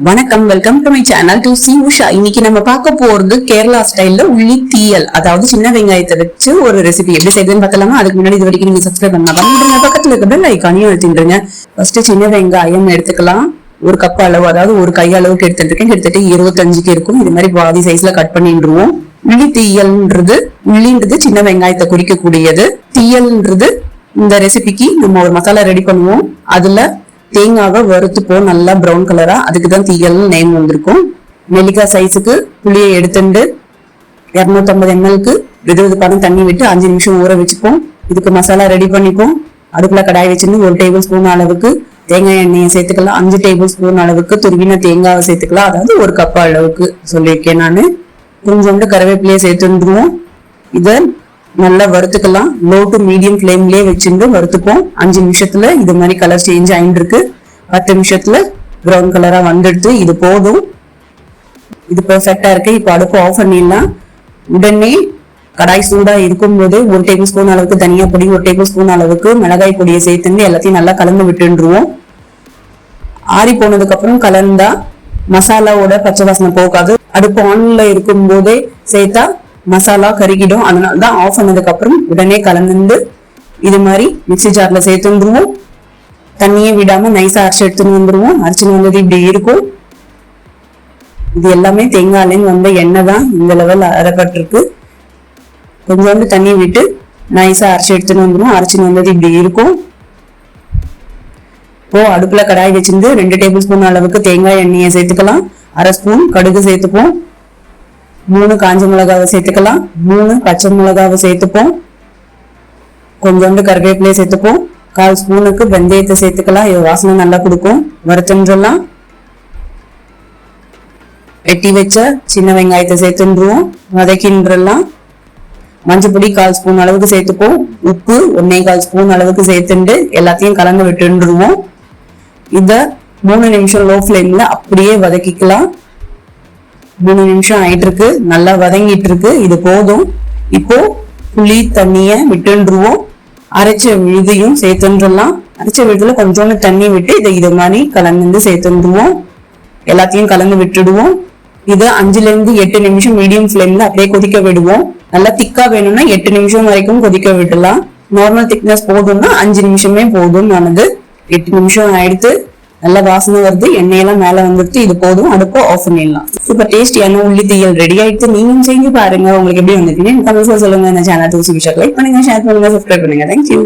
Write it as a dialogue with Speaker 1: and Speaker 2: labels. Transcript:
Speaker 1: வணக்கம், welcome to my channel to C Usha. இன்னைக்கு நம்ம பார்க்க போறது கேரளா ஸ்டைல்ல உள்ளி தீயல், அதாவது சின்ன வெங்காயத்தை வச்சு ஒரு ரெசிபி எப்படி செய்யுதுன்னு பார்த்தலாமா. அதுக்கு முன்னாடி இது வரைக்கும் நீங்க சப்ஸ்கிரைப் பண்ணலாம், பக்கத்துல இருக்க பெல் ஐகானையும் அழுத்திடுங்க. ஃபர்ஸ்ட் சின்ன வெங்காயம் எடுத்துக்கலாம். ஒரு கப் அளவு, அதாவது ஒரு கை அளவுக்கு எடுத்துட்டு இருக்கேன். கிட்டத்தட்ட 25க்கு இருக்கும். இது மாதிரி பாதி சைஸ்ல கட் பண்ணிடுவோம். உள்ளி தீயல்ன்றது, உள்ளின்றது சின்ன வெங்காயத்தை குறிக்கக்கூடியது. தீயல்ன்றது இந்த ரெசிபிக்கு நம்ம ஒரு மசாலா ரெடி பண்ணுவோம். அதுல தேங்காவை வறுத்துப்போம் நல்லா ப்ரௌன் கலரா. அதுக்குதான் தீயல்னு நேம் வந்திருக்கும். நெல்லிக்காய் சைஸுக்கு புளியை எடுத்துட்டு 250 ml வெது தண்ணி விட்டு 5 நிமிஷம் ஊற வச்சுப்போம். இதுக்கு மசாலா ரெடி பண்ணிப்போம். அதுக்குள்ள கடாய் வச்சுட்டு 1 டேபிள் ஸ்பூன் அளவுக்கு தேங்காய் எண்ணெயை சேர்த்துக்கலாம். 5 டேபிள் ஸ்பூன் அளவுக்கு துருவின தேங்காவை சேர்த்துக்கலாம். அதாவது ஒரு கப் அளவுக்கு சொல்லியிருக்கேன் நானு. கொஞ்சோண்டு கருவேப்பிலையை சேர்த்துருவோம். இதை நல்லா வறுத்துக்கலாம். லோ டு மீடியம் ஃபிளேம்லயே வச்சுட்டு வறுத்துப்போம். 5 நிமிஷத்துல இது மாதிரி கலர் சேஞ்ச் ஆயிட்டு இருக்கு. 10 நிமிஷத்துல ப்ரௌன் கலரா வந்துடுது. இது போதும், இது பெர்ஃபெக்டா இருக்கு. இப்போ அடுப்பு ஆஃப் பண்ணிடலாம். உடனே கடாய் சூடா இருக்கும் போது 1 டேபிள் ஸ்பூன் அளவுக்கு தனியா பொடி, 1 டேபிள் ஸ்பூன் அளவுக்கு மிளகாய் பொடியை சேர்த்துட்டு எல்லாத்தையும் நல்லா கலந்து விட்டுருவோம். ஆறி போனதுக்கு அப்புறம் கலந்தா மசாலாவோட பச்சை வாசனை போகாது. அடுப்பு ஆன்ல இருக்கும் போதே சேர்த்தா மசாலா கருகிடும். அதனாலதான் ஆஃப் பண்ணதுக்கு அப்புறம் உடனே கலந்து இது மாதிரி மிக்சி ஜார்ல சேர்த்துருவோம். தண்ணியே விடாம நைஸா அரைச்சு எடுத்துன்னு வந்துருவோம். அரைச்சுன்னு வந்தது இப்படி இருக்கும். இது எல்லாமே தேங்காயிலேருந்து வந்த எண்ணெய் தான் இந்த லெவல் அரைப்பட்டிருக்கு. கொஞ்சோண்டு தண்ணி விட்டு நைஸா அரைச்சு எடுத்துன்னு வந்துருவோம். அரைச்சுன்னு வந்தது இப்படி இருக்கும். இப்போ அடுப்புல கடாய் வச்சிருந்து 2 டேபிள் ஸ்பூன் அளவுக்கு தேங்காய் எண்ணெயை சேர்த்துக்கலாம். 1/2 ஸ்பூன் கடுகு சேர்த்துப்போம். 3 காஞ்ச மிளகாவை சேர்த்துக்கலாம். 3 பச்சை மிளகாவை சேர்த்துப்போம். கொஞ்சோண்டு கருவேப்பிலையை சேர்த்துப்போம். 1/4 ஸ்பூனுக்கு வெந்தயத்தை சேர்த்துக்கலாம். இது வாசனை நல்லா கொடுக்கும். வறுத்துன்றலாம். வெட்டி வச்ச சின்ன வெங்காயத்தை சேர்த்துருவோம். வதக்கின்றலாம். மஞ்சள் பொடி 1/4 ஸ்பூன் அளவுக்கு சேர்த்துப்போம். உப்பு 1/4 ஸ்பூன் அளவுக்கு சேர்த்துட்டு எல்லாத்தையும் கலந்து விட்டுருவோம். இத 3 நிமிஷம் லோ ஃபிளேம்ல அப்படியே வதக்கிக்கலாம். 3 நிமிஷம் ஆயிட்டு இருக்கு. நல்லா வதங்கிட்டு இருக்கு. இது போதும். இப்போ புளி தண்ணிய விட்டுருவோம். அரைச்ச விழுதையும் சேர்த்துடலாம். அரைச்ச விழுதுல கொஞ்சோண்டு தண்ணி விட்டு இதை இது மாதிரி கலந்து சேர்த்துருவோம். எல்லாத்தையும் கலந்து விட்டுடுவோம். இதை 5ல இருந்து 8 நிமிஷம் மீடியம் ஃபிளேம்ல அப்படியே கொதிக்க விடுவோம். நல்லா திக்கா வேணும்னா 8 நிமிஷம் வரைக்கும் கொதிக்க விடலாம். நார்மல் திக்னஸ் போதும்னா 5 நிமிஷமே போதும். ஆனது 8 நிமிஷம் ஆயிடுத்து. நல்ல வாசனை வருது. எண்ணெயெல்லாம் மேல வந்துட்டு. இது போதும். அடுப்போ ஆஃப் பண்ணிடலாம். சூப்பர் டேஸ்டியான உள்ளி தீயல் ரெடி ஆயிடுத்து. நீங்களும் செஞ்சு பாருங்க. உங்களுக்கு எப்படி வந்துருக்கீங்க கமெண்ட்ஸ்ல சொல்லுங்க. இந்த சேனல் லைக் பண்ணுங்க, ஷேர் பண்ணுங்க, சப்ஸ்கிரைப் பண்ணுங்க. தேங்க்யூ.